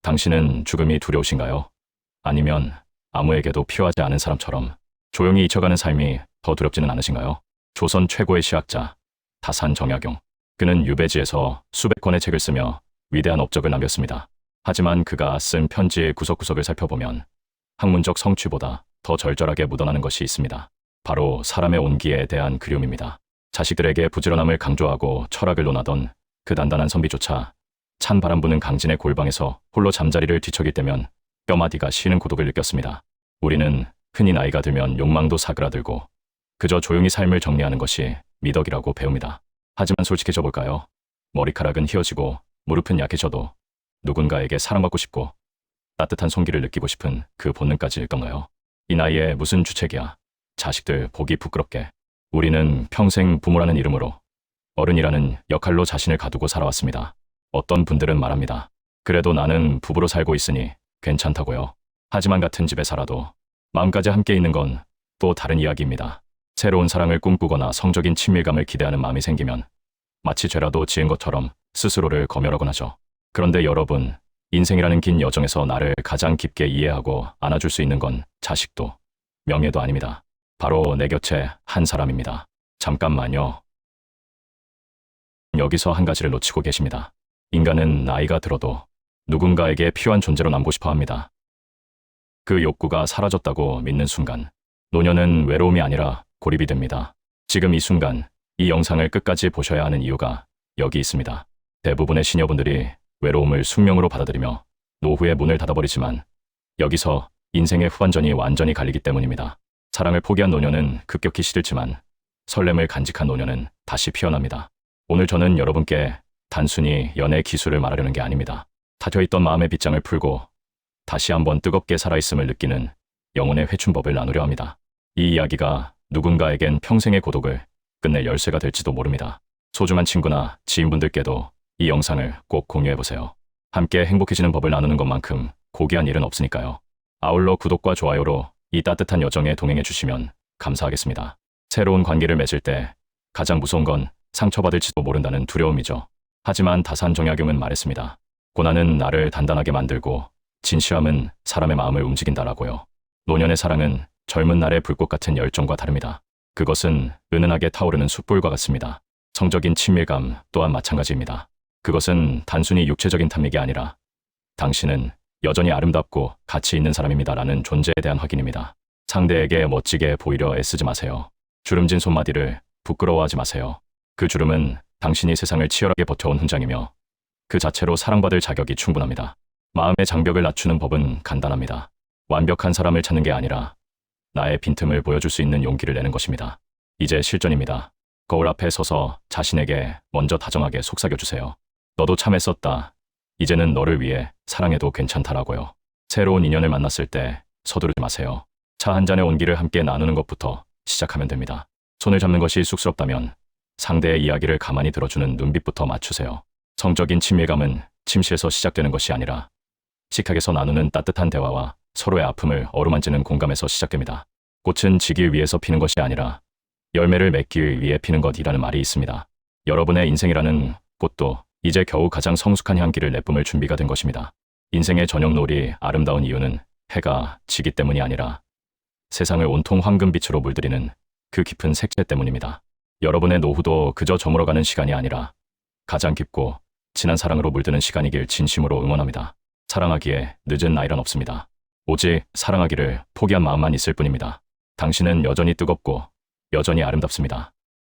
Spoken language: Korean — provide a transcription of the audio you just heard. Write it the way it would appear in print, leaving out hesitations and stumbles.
당신은 죽음이 두려우신가요? 아니면 아무에게도 필요하지 않은 사람처럼 조용히 잊혀가는 삶이 더 두렵지는 않으신가요? 조선 최고의 시학자 다산 정약용. 그는 유배지에서 수백 권의 책을 쓰며 위대한 업적을 남겼습니다. 하지만 그가 쓴 편지의 구석구석을 살펴보면 학문적 성취보다 더 절절하게 묻어나는 것이 있습니다. 바로 사람의 온기에 대한 그리움입니다. 자식들에게 부지런함을 강조하고 철학을 논하던 그 단단한 선비조차 찬 바람 부는 강진의 골방에서 홀로 잠자리를 뒤척일 때면 뼈마디가 쉬는 고독을 느꼈습니다. 우리는 흔히 나이가 들면 욕망도 사그라들고 그저 조용히 삶을 정리하는 것이 미덕이라고 배웁니다. 하지만 솔직해져 볼까요? 머리카락은 휘어지고 무릎은 약해져도 누군가에게 사랑받고 싶고 따뜻한 손길을 느끼고 싶은 그 본능까지 일던가요? 이 나이에 무슨 주책이야. 자식들 보기 부끄럽게. 우리는 평생 부모라는 이름으로 어른이라는 역할로 자신을 가두고 살아왔습니다. 어떤 분들은 말합니다. 그래도 나는 부부로 살고 있으니 괜찮다고요. 하지만 같은 집에 살아도 마음까지 함께 있는 건 또 다른 이야기입니다. 새로운 사랑을 꿈꾸거나 성적인 친밀감을 기대하는 마음이 생기면 마치 죄라도 지은 것처럼 스스로를 검열하곤 하죠. 그런데 여러분, 인생이라는 긴 여정에서 나를 가장 깊게 이해하고 안아줄 수 있는 건 자식도 명예도 아닙니다. 바로 내 곁에 한 사람입니다. 잠깐만요. 여기서 한 가지를 놓치고 계십니다. 인간은 나이가 들어도 누군가에게 필요한 존재로 남고 싶어 합니다. 그 욕구가 사라졌다고 믿는 순간 노년은 외로움이 아니라 고립이 됩니다. 지금 이 순간 이 영상을 끝까지 보셔야 하는 이유가 여기 있습니다. 대부분의 시녀분들이 외로움을 숙명으로 받아들이며 노후의 문을 닫아버리지만 여기서 인생의 후반전이 완전히 갈리기 때문입니다. 사랑을 포기한 노년은 급격히 시들지만 설렘을 간직한 노년은 다시 피어납니다. 오늘 저는 여러분께 단순히 연애 기술을 말하려는 게 아닙니다. 닫혀있던 마음의 빗장을 풀고 다시 한번 뜨겁게 살아있음을 느끼는 영혼의 회춘법을 나누려 합니다. 이 이야기가 누군가에겐 평생의 고독을 끝낼 열쇠가 될지도 모릅니다. 소중한 친구나 지인분들께도 이 영상을 꼭 공유해보세요. 함께 행복해지는 법을 나누는 것만큼 고귀한 일은 없으니까요. 아울러 구독과 좋아요로 이 따뜻한 여정에 동행해주시면 감사하겠습니다. 새로운 관계를 맺을 때 가장 무서운 건 상처받을지도 모른다는 두려움이죠. 하지만 다산 정약용은 말했습니다. 고난은 나를 단단하게 만들고 진실함은 사람의 마음을 움직인다라고요. 노년의 사랑은 젊은 날의 불꽃 같은 열정과 다릅니다. 그것은 은은하게 타오르는 숯불과 같습니다. 성적인 친밀감 또한 마찬가지입니다. 그것은 단순히 육체적인 탐닉이 아니라 당신은 여전히 아름답고 가치 있는 사람입니다라는 존재에 대한 확인입니다. 상대에게 멋지게 보이려 애쓰지 마세요. 주름진 손마디를 부끄러워하지 마세요. 그 주름은 당신이 세상을 치열하게 버텨온 훈장이며 그 자체로 사랑받을 자격이 충분합니다. 마음의 장벽을 낮추는 법은 간단합니다. 완벽한 사람을 찾는 게 아니라 나의 빈틈을 보여줄 수 있는 용기를 내는 것입니다. 이제 실전입니다. 거울 앞에 서서 자신에게 먼저 다정하게 속삭여주세요. 너도 참 애썼다. 이제는 너를 위해 사랑해도 괜찮다라고요. 새로운 인연을 만났을 때 서두르지 마세요. 차 한 잔의 온기를 함께 나누는 것부터 시작하면 됩니다. 손을 잡는 것이 쑥스럽다면 상대의 이야기를 가만히 들어주는 눈빛부터 맞추세요. 성적인 친밀감은 침실에서 시작되는 것이 아니라 식탁에서 나누는 따뜻한 대화와 서로의 아픔을 어루만지는 공감에서 시작됩니다. 꽃은 지기 위해서 피는 것이 아니라 열매를 맺기 위해 피는 것이라는 말이 있습니다. 여러분의 인생이라는 꽃도 이제 겨우 가장 성숙한 향기를 내뿜을 준비가 된 것입니다. 인생의 저녁노을이 아름다운 이유는 해가 지기 때문이 아니라 세상을 온통 황금빛으로 물들이는 그 깊은 색채 때문입니다. 여러분의 노후도 그저 저물어가는 시간이 아니라 가장 깊고 진한 사랑으로 물드는 시간이길 진심으로 응원합니다. 사랑하기에 늦은 나이란 없습니다. 오직 사랑하기를 포기한 마음만 있을 뿐입니다. 당신은 여전히 뜨겁고 여전히 아름답습니다.